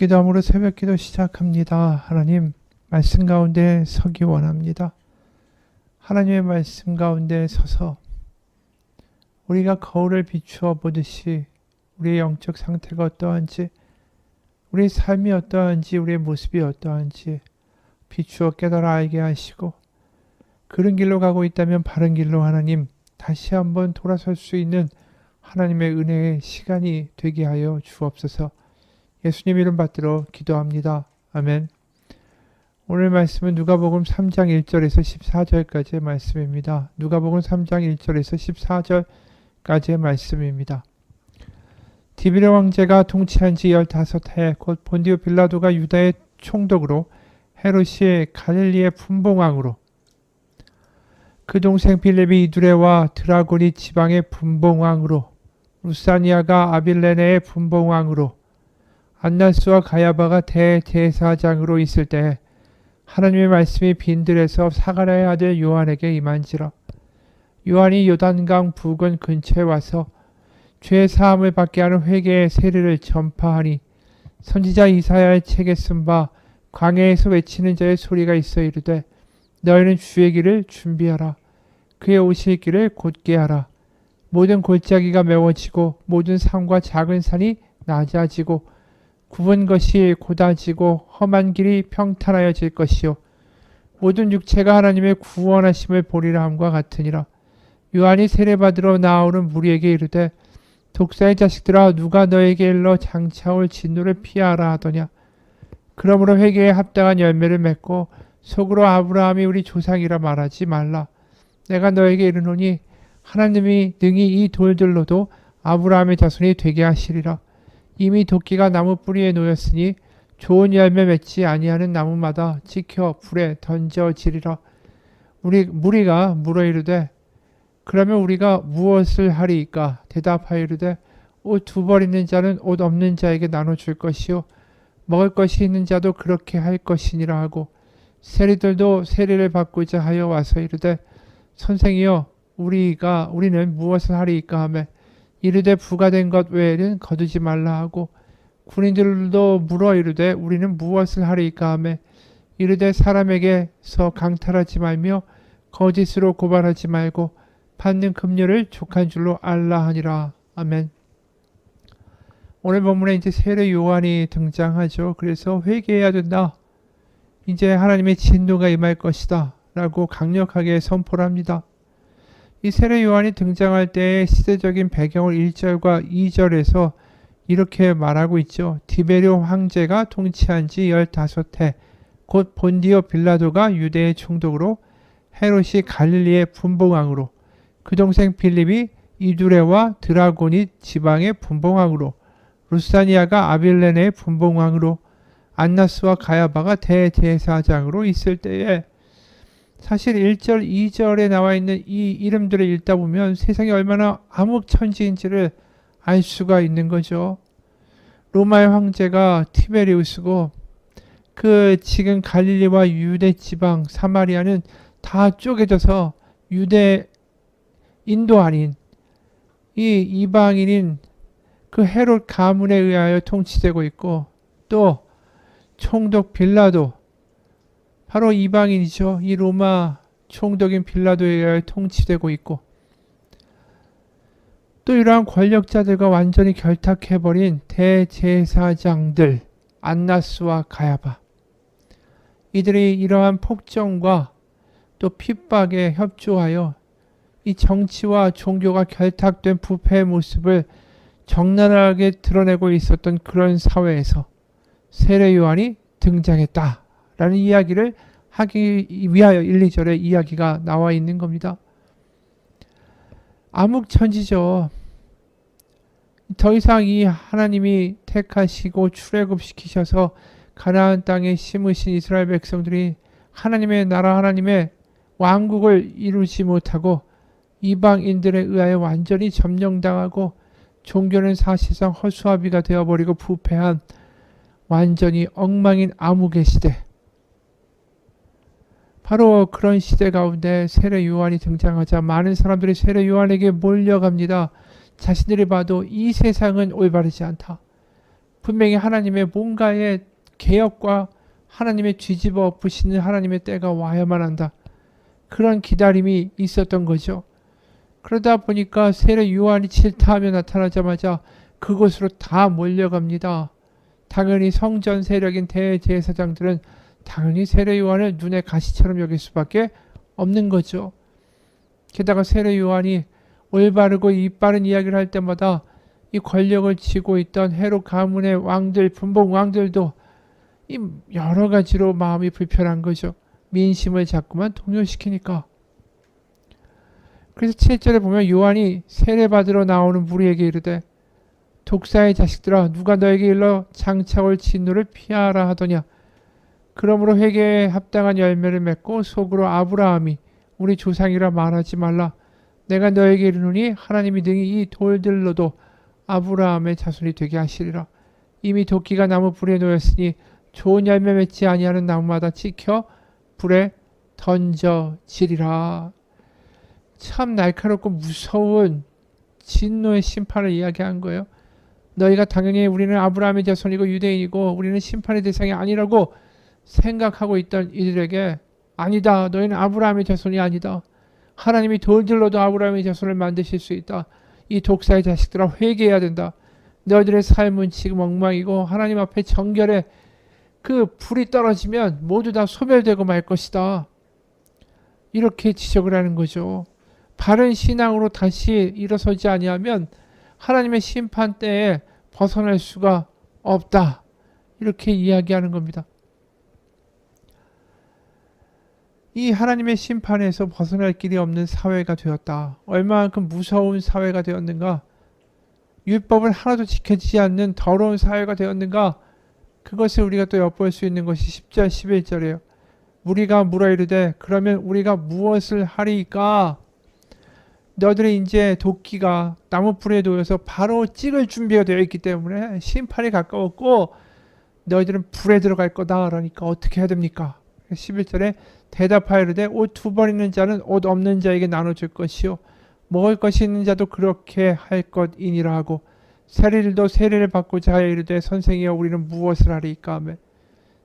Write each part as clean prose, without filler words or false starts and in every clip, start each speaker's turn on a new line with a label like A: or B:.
A: 기도함으로 새벽기도 시작합니다. 하나님, 말씀 가운데 서기 원합니다. 하나님의 말씀 가운데 서서 우리가 거울을 비추어 보듯이 우리의 영적 상태가 어떠한지, 우리의 삶이 어떠한지, 우리의 모습이 어떠한지 비추어 깨달아 알게 하시고, 그런 길로 가고 있다면 바른 길로 하나님 다시 한번 돌아설 수 있는 하나님의 은혜의 시간이 되게 하여 주옵소서. 예수님 이름 받들어 기도합니다. 아멘. 오늘 말씀은 누가복음 3장 1절에서 14절까지의 말씀입니다. 누가복음 3장 1절에서 14절까지의 말씀입니다. 디베레 왕제가 통치한 지 15해 곧 본디오 빌라도가 유다의 총독으로, 헤롯이 갈릴리의 분봉왕으로, 그 동생 빌립이 이두레와 드라곤이 지방의 분봉왕으로, 루사니아가 아빌레네의 분봉왕으로, 안나스와 가야바가 대제사장으로 있을 때 하나님의 말씀이 빈들에서 사가랴의 아들 요한에게 임한지라. 요한이 요단강 부근 근처에 와서 죄 사함을 받게 하는 회개의 세례를 전파하니, 선지자 이사야의 책에 쓴 바 광야에서 외치는 자의 소리가 있어 이르되, 너희는 주의 길을 준비하라. 그의 오실 길을 곧게 하라. 모든 골짜기가 메워지고 모든 산과 작은 산이 낮아지고 굽은 것이 곧아지고 험한 길이 평탄하여질 것이요 모든 육체가 하나님의 구원하심을 보리라 함과 같으니라. 요한이 세례받으러 나오는 무리에게 이르되, 독사의 자식들아, 누가 너에게 일러 장차올 진노를 피하라 하더냐. 그러므로 회개에 합당한 열매를 맺고 속으로 아브라함이 우리 조상이라 말하지 말라. 내가 너에게 이르노니 하나님이 능히 이 돌들로도 아브라함의 자손이 되게 하시리라. 이미 도끼가 나무 뿌리에 놓였으니 좋은 열매 맺지 아니하는 나무마다 찍혀 불에 던져지리라. 무리가 물어 이르되, 그러면 우리가 무엇을 하리이까? 대답하여 이르되, 옷 2벌 있는 자는 옷 없는 자에게 나눠줄 것이요 먹을 것이 있는 자도 그렇게 할 것이니라 하고, 세리들도 세례를 받고자 하여 와서 이르되, 선생이여, 우리는 무엇을 하리이까 하매, 이르되 부가된 것 외에는 거두지 말라 하고, 군인들도 물어 이르되 우리는 무엇을 하리이까 하매, 이르되 사람에게서 강탈하지 말며 거짓으로 고발하지 말고 받는 급료를 족한 줄로 알라 하니라. 아멘. 오늘 본문에 이제 세례 요한이 등장하죠. 그래서 회개해야 된다. 이제 하나님의 진노가 임할 것이다 라고 강력하게 선포를 합니다. 이 세례 요한이 등장할 때의 시대적인 배경을 1절과 2절에서 이렇게 말하고 있죠. 디베레 황제가 통치한 지 15해 곧 본디오 빌라도가 유대의 총독으로, 헤롯이 갈릴리의 분봉왕으로, 그 동생 빌립이 이두레와 드라곤이 지방의 분봉왕으로, 루사니아가 아빌레네의 분봉왕으로, 안나스와 가야바가 대제사장으로 있을 때에, 사실 1절, 2절에 나와 있는 이 이름들을 읽다 보면 세상이 얼마나 암흑천지인지를 알 수가 있는 거죠. 로마의 황제가 티베리우스고, 그 지금 갈릴리와 유대 지방 사마리아는 다 쪼개져서 인도 아닌 이 이방인인 그 헤롯 가문에 의하여 통치되고 있고, 또 총독 빌라도, 바로 이방인이죠. 이 로마 총독인 빌라도에 의하여 통치되고 있고, 또 이러한 권력자들과 완전히 결탁해버린 대제사장들 안나스와 가야바, 이들이 이러한 폭정과 또 핍박에 협조하여 이 정치와 종교가 결탁된 부패의 모습을 적나라하게 드러내고 있었던 그런 사회에서 세례 요한이 등장했다라는 이야기를 하기 위하여 1, 2절에 이야기가 나와 있는 겁니다. 암흑천지죠. 더 이상 이 하나님이 택하시고 출애굽시키셔서 가나안 땅에 심으신 이스라엘 백성들이 하나님의 나라, 하나님의 왕국을 이루지 못하고 이방인들에 의하여 완전히 점령당하고, 종교는 사실상 허수아비가 되어버리고 부패한 완전히 엉망인 암흑의 시대, 바로 그런 시대 가운데 세례 요한이 등장하자 많은 사람들이 세례 요한에게 몰려갑니다. 자신들이 봐도 이 세상은 올바르지 않다. 분명히 하나님의 뭔가의 개혁과 하나님의 뒤집어 엎으시는 하나님의 때가 와야만 한다. 그런 기다림이 있었던 거죠. 그러다 보니까 세례 요한이 질타하며 나타나자마자 그곳으로 다 몰려갑니다. 당연히 성전 세력인 대제사장들은 당연히 세례 요한을 눈에 가시처럼 여길 수밖에 없는 거죠. 게다가 세례 요한이 올바르고 이빠른 이야기를 할 때마다 이 권력을 쥐고 있던 헤롯 가문의 왕들, 분봉 왕들도 이 여러 가지로 마음이 불편한 거죠. 민심을 자꾸만 동요시키니까. 그래서 7절에 보면 요한이 세례받으러 나오는 무리에게 이르되 독사의 자식들아 누가 너에게 일러 장차올 진노를 피하라 하더냐. 그러므로 회개에 합당한 열매를 맺고 속으로 아브라함이 우리 조상이라 말하지 말라. 내가 너에게 이르노니 하나님이 능히 이 돌들로도 아브라함의 자손이 되게 하시리라. 이미 도끼가 나무 불에 놓였으니 좋은 열매 맺지 아니하는 나무마다 찍혀 불에 던져지리라. 참 날카롭고 무서운 진노의 심판을 이야기한 거예요. 너희가 당연히 우리는 아브라함의 자손이고 유대인이고 우리는 심판의 대상이 아니라고 생각하고 있던 이들에게 아니다. 너희는 아브라함의 자손이 아니다. 하나님이 돌들로도 아브라함의 자손을 만드실 수 있다. 이 독사의 자식들아 회개해야 된다. 너희들의 삶은 지금 엉망이고 하나님 앞에 정결에 그 불이 떨어지면 모두 다 소멸되고 말 것이다. 이렇게 지적을 하는 거죠. 바른 신앙으로 다시 일어서지 아니하면 하나님의 심판 때에 벗어날 수가 없다. 이렇게 이야기하는 겁니다. 이 하나님의 심판에서 벗어날 길이 없는 사회가 되었다. 얼마만큼 무서운 사회가 되었는가? 율법을 하나도 지켜지지 않는 더러운 사회가 되었는가? 그것을 우리가 또 엿볼 수 있는 것이 10절 11절이에요. 우리가 물어 이르되 그러면 우리가 무엇을 하리까? 너희들이 이제 도끼가 나무불에 놓여서 바로 찍을 준비가 되어 있기 때문에 심판이 가까웠고 너희들은 불에 들어갈 거다. 그러니까 어떻게 해야 됩니까? 11절에 대답하여 이르되 옷 두 벌 있는 자는 옷 없는 자에게 나눠줄 것이요 먹을 것이 있는 자도 그렇게 할 것이니라 하고 세리들도 세례를 받고자 하여 이르되 선생이여 우리는 무엇을 하리까 하며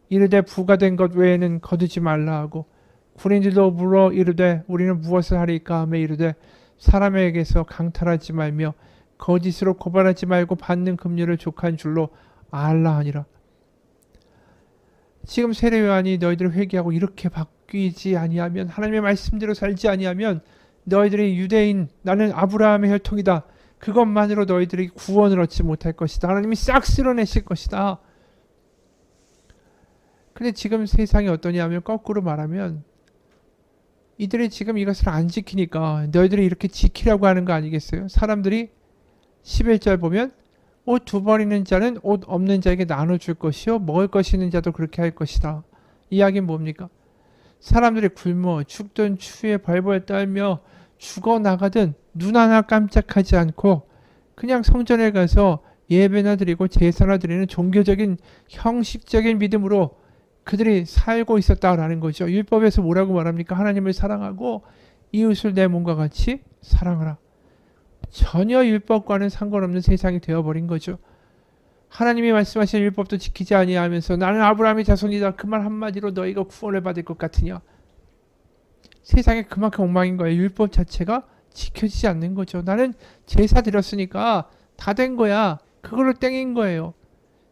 A: 이르되 부가된 것 외에는 거두지 말라 하고 군인들도 물어 이르되 우리는 무엇을 하리까 하며 이르되 사람에게서 강탈하지 말며 거짓으로 고발하지 말고 받는 금류를 족한 줄로 알라 하니라. 지금 세례 요한이 너희들을 회개하고 이렇게 바뀌지 아니하면 하나님의 말씀대로 살지 아니하면 너희들이 유대인 나는 아브라함의 혈통이다. 그것만으로 너희들이 구원을 얻지 못할 것이다. 하나님이 싹 쓸어내실 것이다. 근데 지금 세상이 어떠냐 하면 거꾸로 말하면 이들이 지금 이것을 안 지키니까 너희들이 이렇게 지키라고 하는 거 아니겠어요? 사람들이 11절 보면 옷 두 벌 있는 자는 옷 없는 자에게 나눠줄 것이요 먹을 것이 있는 자도 그렇게 할 것이다. 이야기는 뭡니까? 사람들이 굶어 죽든 추위에 벌벌 떨며 죽어나가든 눈 하나 깜짝하지 않고 그냥 성전에 가서 예배나 드리고 제사나 드리는 종교적인 형식적인 믿음으로 그들이 살고 있었다라는 거죠. 율법에서 뭐라고 말합니까? 하나님을 사랑하고 이웃을 내 몸과 같이 사랑하라. 전혀 율법과는 상관없는 세상이 되어버린 거죠. 하나님이 말씀하신 율법도 지키지 아니하면서 나는 아브라함의 자손이다. 그 말 한마디로 너희가 구원을 받을 것 같으냐. 세상에 그만큼 엉망인 거예요. 율법 자체가 지켜지지 않는 거죠. 나는 제사 드렸으니까 다 된 거야. 그걸로 땡인 거예요.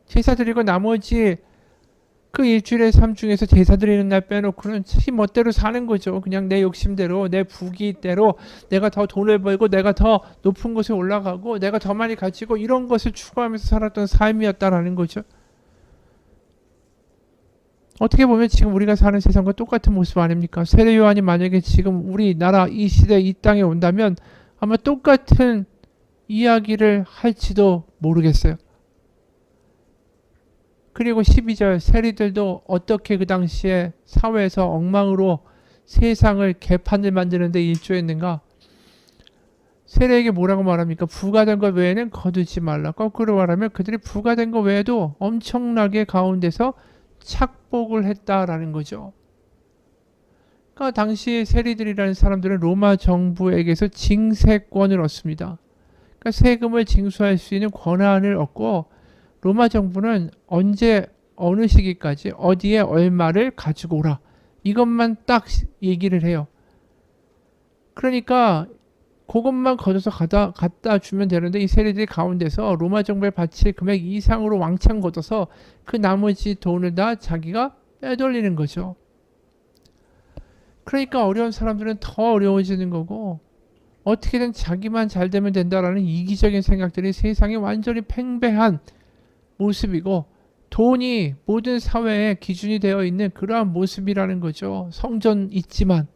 A: 제사 드리고 나머지 그 일주일의 삶 중에서 제사 드리는 날 빼놓고는 멋대로 사는 거죠. 그냥 내 욕심대로 내 부귀대로 내가 더 돈을 벌고 내가 더 높은 곳에 올라가고 내가 더 많이 가지고 이런 것을 추구하면서 살았던 삶이었다라는 거죠. 어떻게 보면 지금 우리가 사는 세상과 똑같은 모습 아닙니까? 세례 요한이 만약에 지금 우리나라 이 시대 이 땅에 온다면 아마 똑같은 이야기를 할지도 모르겠어요. 그리고 12절 세리들도 어떻게 그 당시에 사회에서 엉망으로 세상을 개판을 만드는 데 일조했는가? 세례에게 뭐라고 말합니까? 부가된 것 외에는 거두지 말라. 거꾸로 말하면 그들이 부가된 것 외에도 엄청나게 가운데서 착복을 했다라는 거죠. 그러니까 당시 세리들이라는 사람들은 로마 정부에게서 징세권을 얻습니다. 그러니까 세금을 징수할 수 있는 권한을 얻고 로마 정부는 언제 어느 시기까지 어디에 얼마를 가지고 오라. 이것만 딱 얘기를 해요. 그러니까 그것만 걷어서 갖다 주면 되는데 이 세리들이 가운데서 로마 정부에 바칠 금액 이상으로 왕창 걷어서 그 나머지 돈을 다 자기가 빼돌리는 거죠. 그러니까 어려운 사람들은 더 어려워지는 거고 어떻게든 자기만 잘 되면 된다라는 이기적인 생각들이 세상에 완전히 팽배한 모습이고 돈이 모든 사회의 기준이 되어 있는 그러한 모습이라는 거죠. 성전 있지만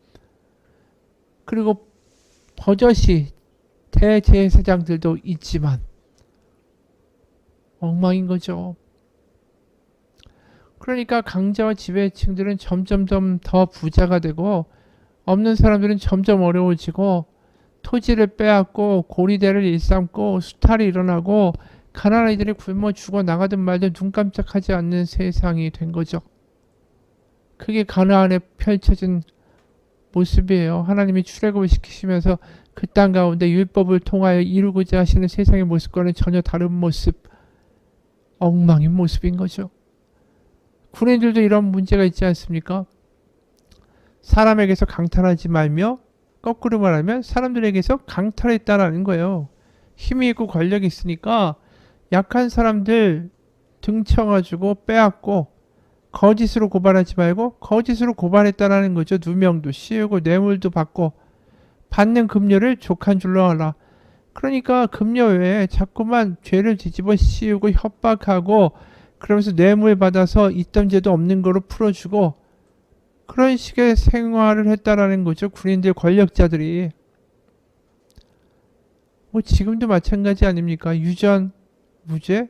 A: 그리고 버젓이 대제사장들도 있지만 엉망인 거죠. 그러니까 강자와 지배층들은 점점 더 부자가 되고 없는 사람들은 점점 어려워지고 토지를 빼앗고 고리대를 일삼고 수탈이 일어나고 가난한 아이들이 굶어 죽어 나가든 말든 눈 깜짝하지 않는 세상이 된 거죠. 그게 가나안에 펼쳐진 모습이에요. 하나님이 출애굽을 시키시면서 그 땅 가운데 율법을 통하여 이루고자 하시는 세상의 모습과는 전혀 다른 모습, 엉망인 모습인 거죠. 군인들도 이런 문제가 있지 않습니까? 사람에게서 강탈하지 말며 거꾸로 말하면 사람들에게서 강탈했다라는 거예요. 힘이 있고 권력이 있으니까 약한 사람들 등쳐가지고 빼앗고 거짓으로 고발하지 말고 거짓으로 고발했다라는 거죠. 누명도 씌우고 뇌물도 받고 받는 금료를 족한 줄로 알아. 그러니까 금료 외에 자꾸만 죄를 뒤집어 씌우고 협박하고 그러면서 뇌물 받아서 있던 죄도 없는 거로 풀어주고 그런 식의 생활을 했다라는 거죠. 군인들 권력자들이. 뭐 지금도 마찬가지 아닙니까? 유전, 무죄,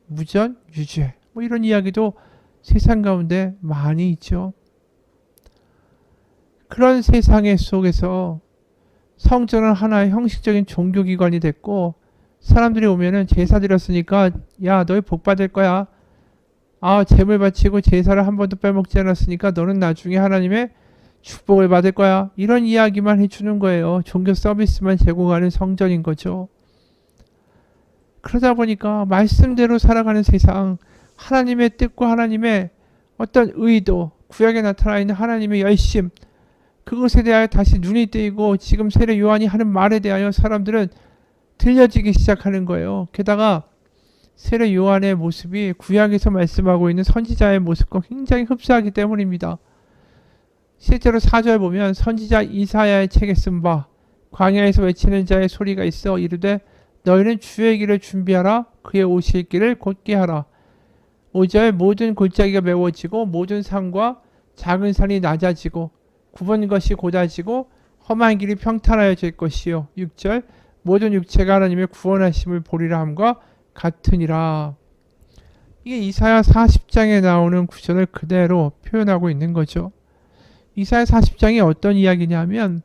A: 무전, 유죄. 뭐 이런 이야기도 세상 가운데 많이 있죠. 그런 세상의 속에서 성전은 하나의 형식적인 종교기관이 됐고 사람들이 오면은 제사 드렸으니까 야 너희 복 받을 거야. 아 재물 바치고 제사를 한 번도 빼먹지 않았으니까 너는 나중에 하나님의 축복을 받을 거야. 이런 이야기만 해주는 거예요. 종교 서비스만 제공하는 성전인 거죠. 그러다 보니까 말씀대로 살아가는 세상, 하나님의 뜻과 하나님의 어떤 의도, 구약에 나타나 있는 하나님의 열심, 그것에 대하여 다시 눈이 뜨이고 지금 세례 요한이 하는 말에 대하여 사람들은 들려지기 시작하는 거예요. 게다가 세례 요한의 모습이 구약에서 말씀하고 있는 선지자의 모습과 굉장히 흡사하기 때문입니다. 실제로 4절 보면 선지자 이사야의 책에 쓴 바 광야에서 외치는 자의 소리가 있어 이르되 너희는 주의 길을 준비하라 그의 오실 길을 곧게 하라. 5절 모든 골짜기가 메워지고 모든 산과 작은 산이 낮아지고 굽은 것이 곧아지고 험한 길이 평탄하여질 것이요. 6절 모든 육체가 하나님의 구원하심을 보리라 함과 같으니라. 이게 이사야 40장에 나오는 구절을 그대로 표현하고 있는 거죠. 이사야 40장이 어떤 이야기냐면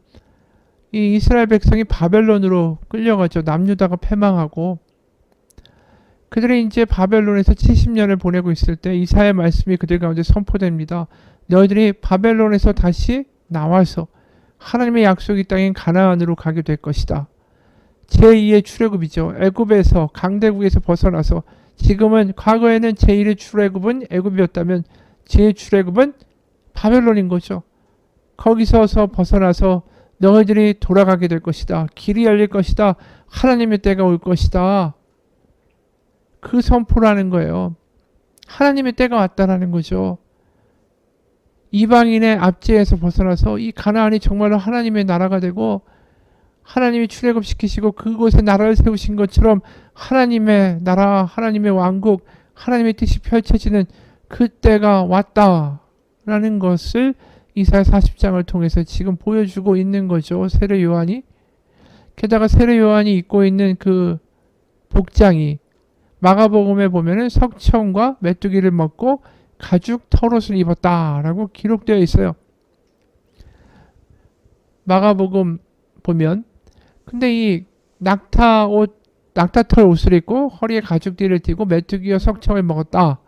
A: 이 이스라엘 백성이 바벨론으로 끌려가죠. 남유다가 패망하고 그들이 이제 바벨론에서 70년을 보내고 있을 때 이사야의 말씀이 그들 가운데 선포됩니다. 너희들이 바벨론에서 다시 나와서 하나님의 약속의 땅인 가나안으로 가게 될 것이다. 제2의 출애굽이죠. 애굽에서 강대국에서 벗어나서 지금은 과거에는 제1의 출애굽은 애굽이었다면 제2의 출애굽은 바벨론인 거죠. 거기서서 벗어나서 너희들이 돌아가게 될 것이다. 길이 열릴 것이다. 하나님의 때가 올 것이다. 그 선포라는 거예요. 하나님의 때가 왔다라는 거죠. 이방인의 압제에서 벗어나서 이 가나안이 정말로 하나님의 나라가 되고 하나님이 출애굽시키시고 그곳에 나라를 세우신 것처럼 하나님의 나라, 하나님의 왕국, 하나님의 뜻이 펼쳐지는 그 때가 왔다라는 것을 이사야 40장을 통해서 지금 보여주고 있는 거죠. 세례 요한이. 게다가 세례 요한이 입고 있는 그 복장이 마가복음에 보면은 석청과 메뚜기를 먹고 가죽 털옷을 입었다라고 기록되어 있어요. 마가복음 보면 근데 이 낙타털 옷을 입고 허리에 가죽띠를 띠고 메뚜기와 석청을 먹었다.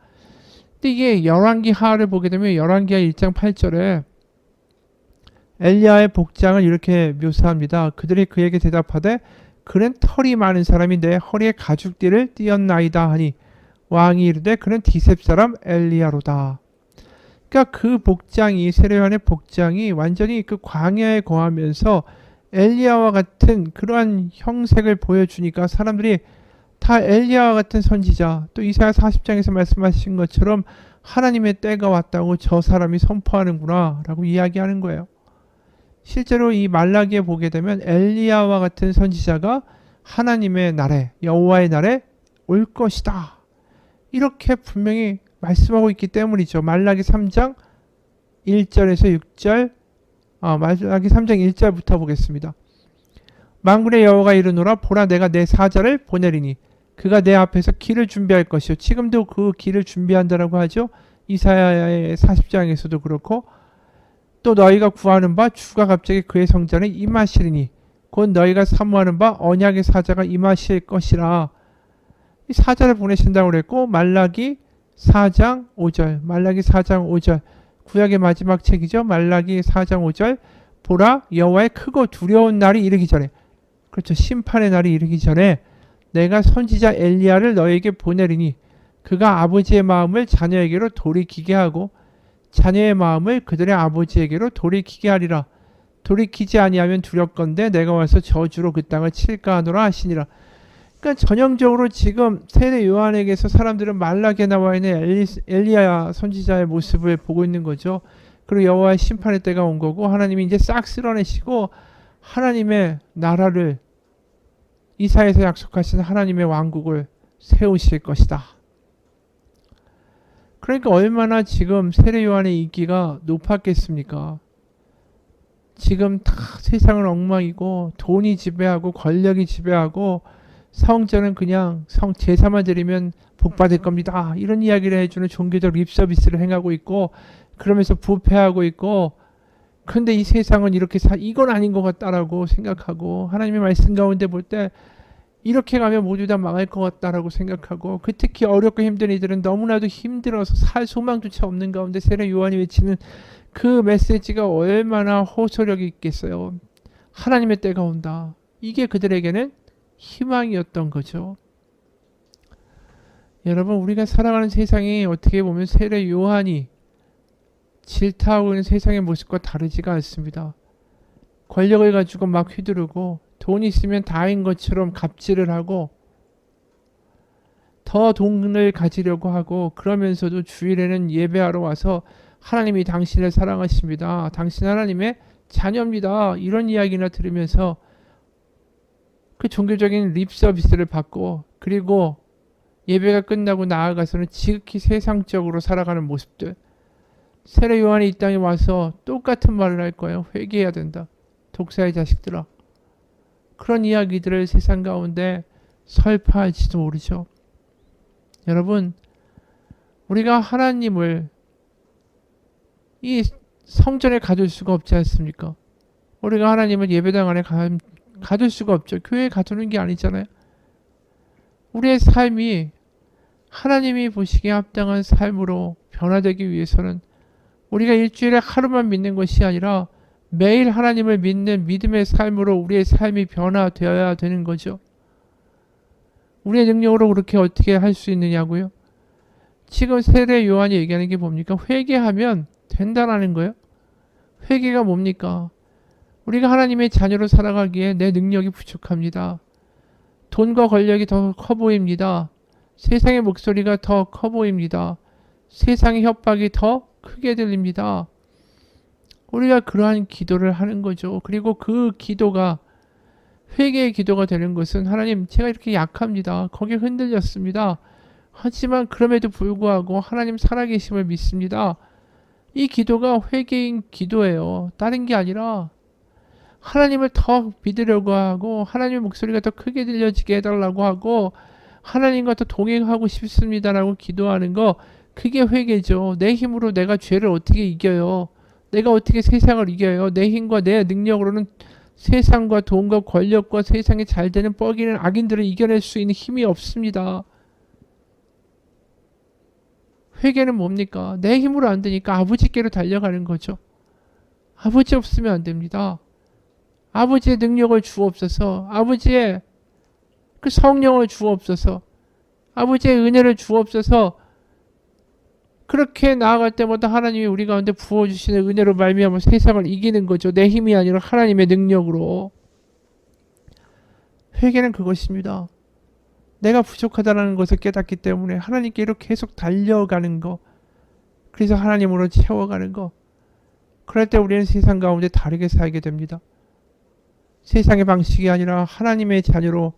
A: 근데 이게 열왕기하를 보게 되면 열왕기하 1장 8절에 엘리야의 복장을 이렇게 묘사합니다. 그들이 그에게 대답하되 그는 털이 많은 사람인데 허리에 가죽띠를 띠었나이다 하니 왕이 이르되 그는 디셉 사람 엘리야로다. 그러니까 그 복장이 세례 요한의 복장이 완전히 그 광야에 거하면서 엘리야와 같은 그러한 형색을 보여주니까 사람들이 다 엘리야와 같은 선지자, 또 이사야 40장에서 말씀하신 것처럼 하나님의 때가 왔다고 저 사람이 선포하는구나 라고 이야기하는 거예요. 실제로 이 말라기에 보게 되면 엘리야와 같은 선지자가 하나님의 날에, 여호와의 날에 올 것이다, 이렇게 분명히 말씀하고 있기 때문이죠. 말라기 3장 1절에서 6절, 말라기 3장 1절부터 보겠습니다. 만군의 여호와가 이르노라, 보라 내가 내 사자를 보내리니 그가 내 앞에서 길을 준비할 것이요. 지금도 그 길을 준비한다라고 하죠. 이사야의 40장에서도 그렇고, 또 너희가 구하는 바 주가 갑자기 그의 성전에 임하시리니 곧 너희가 사모하는 바 언약의 사자가 임하실 것이라. 이 사자를 보내신다고 그랬고, 말라기 4장 5절, 말라기 4장 5절, 구약의 마지막 책이죠. 말라기 4장 5절, 보라 여호와의 크고 두려운 날이 이르기 전에, 그렇죠, 심판의 날이 이르기 전에 내가 선지자 엘리야를 너에게 보내리니 그가 아버지의 마음을 자녀에게로 돌이키게 하고 자녀의 마음을 그들의 아버지에게로 돌이키게 하리라. 돌이키지 아니하면 두렵건대 내가 와서 저주로 그 땅을 칠까 하노라 하시니라. 그러니까 전형적으로 지금 세례 요한에게서 사람들은 말라기에 나와 있는 엘리야 선지자의 모습을 보고 있는 거죠. 그리고 여호와의 심판의 때가 온 거고, 하나님이 이제 싹 쓸어내시고 하나님의 나라를, 이사야에서 약속하신 하나님의 왕국을 세우실 것이다. 그러니까 얼마나 지금 세례 요한의 인기가 높았겠습니까? 지금 다 세상은 엉망이고 돈이 지배하고 권력이 지배하고 성전은 그냥 제사만 드리면 복 받을 겁니다, 이런 이야기를 해주는 종교적 립서비스를 행하고 있고, 그러면서 부패하고 있고, 그런데 이 세상은 이렇게 이건 아닌 것 같다라고 생각하고, 하나님의 말씀 가운데 볼 때 이렇게 가면 모두 다 망할 것 같다라고 생각하고, 특히 어렵고 힘든 이들은 너무나도 힘들어서 살 소망조차 없는 가운데 세례 요한이 외치는 그 메시지가 얼마나 호소력이 있겠어요. 하나님의 때가 온다. 이게 그들에게는 희망이었던 거죠. 여러분, 우리가 살아가는 세상이 어떻게 보면 세례 요한이 질타하고 있는 세상의 모습과 다르지가 않습니다. 권력을 가지고 막 휘두르고 돈 있으면 다인 것처럼 갑질을 하고 더 돈을 가지려고 하고, 그러면서도 주일에는 예배하러 와서 하나님이 당신을 사랑하십니다, 당신 하나님의 자녀입니다, 이런 이야기나 들으면서 그 종교적인 립 서비스를 받고, 그리고 예배가 끝나고 나아가서는 지극히 세상적으로 살아가는 모습들. 세례 요한이 이 땅에 와서 똑같은 말을 할 거예요. 회개해야 된다, 독사의 자식들아. 그런 이야기들을 세상 가운데 설파할지도 모르죠. 여러분, 우리가 하나님을 이 성전에 가둘 수가 없지 않습니까? 우리가 하나님을 예배당 안에 가둘 수가 없죠. 교회에 가두는 게 아니잖아요. 우리의 삶이 하나님이 보시기에 합당한 삶으로 변화되기 위해서는 우리가 일주일에 하루만 믿는 것이 아니라 매일 하나님을 믿는 믿음의 삶으로 우리의 삶이 변화되어야 되는 거죠. 우리의 능력으로 그렇게 어떻게 할 수 있느냐고요? 지금 세례 요한이 얘기하는 게 뭡니까? 회개하면 된다라는 거예요. 회개가 뭡니까? 우리가 하나님의 자녀로 살아가기에 내 능력이 부족합니다. 돈과 권력이 더 커 보입니다. 세상의 목소리가 더 커 보입니다. 세상의 협박이 더 크게 들립니다. 우리가 그러한 기도를 하는 거죠. 그리고 그 기도가 회개의 기도가 되는 것은, 하나님 제가 이렇게 약합니다, 거기에 흔들렸습니다, 하지만 그럼에도 불구하고 하나님 살아계심을 믿습니다. 이 기도가 회개인 기도예요. 다른 게 아니라 하나님을 더 믿으려고 하고, 하나님의 목소리가 더 크게 들려지게 해달라고 하고, 하나님과 더 동행하고 싶습니다라고 기도하는 거, 그게 회개죠. 내 힘으로 내가 죄를 어떻게 이겨요? 내가 어떻게 세상을 이겨요? 내 힘과 내 능력으로는 세상과 돈과 권력과 세상에 잘 되는 뻐기는 악인들을 이겨낼 수 있는 힘이 없습니다. 회개는 뭡니까? 내 힘으로 안 되니까 아버지께로 달려가는 거죠. 아버지 없으면 안 됩니다. 아버지의 능력을 주옵소서, 아버지의 그 성령을 주옵소서, 아버지의 은혜를 주옵소서. 그렇게 나아갈 때마다 하나님이 우리 가운데 부어주시는 은혜로 말미암아 세상을 이기는 거죠. 내 힘이 아니라 하나님의 능력으로. 회개는 그것입니다. 내가 부족하다는 것을 깨닫기 때문에 하나님께로 계속 달려가는 거. 그래서 하나님으로 채워가는 거. 그럴 때 우리는 세상 가운데 다르게 살게 됩니다. 세상의 방식이 아니라 하나님의 자녀로,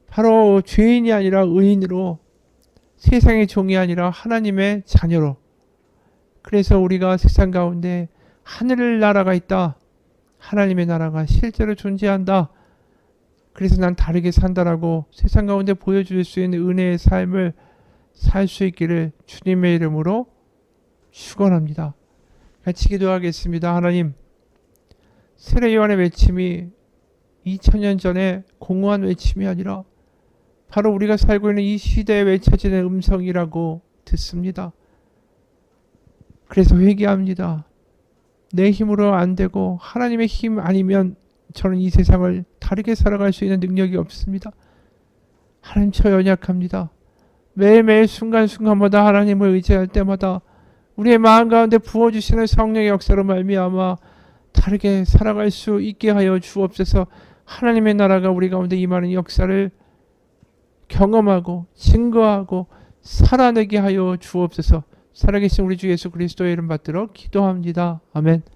A: 바로 죄인이 아니라 의인으로, 세상의 종이 아니라 하나님의 자녀로. 그래서 우리가 세상 가운데 하늘 나라가 있다. 하나님의 나라가 실제로 존재한다. 그래서 난 다르게 산다라고 세상 가운데 보여줄 수 있는 은혜의 삶을 살 수 있기를 주님의 이름으로 축원합니다. 같이 기도하겠습니다. 하나님, 세례 요한의 외침이 2000년 전에 공허한 외침이 아니라 바로 우리가 살고 있는 이 시대에 외쳐지는 음성이라고 듣습니다. 그래서 회개합니다. 내 힘으로 안 되고 하나님의 힘 아니면 저는 이 세상을 다르게 살아갈 수 있는 능력이 없습니다. 하나님, 저 연약합니다. 매일매일 순간순간마다 하나님을 의지할 때마다 우리의 마음 가운데 부어주시는 성령의 역사로 말미암아 다르게 살아갈 수 있게 하여 주옵소서. 하나님의 나라가 우리 가운데 임하는 역사를 경험하고 증거하고 살아내게 하여 주옵소서. 살아계신 우리 주 예수 그리스도의 이름 받들어 기도합니다. 아멘.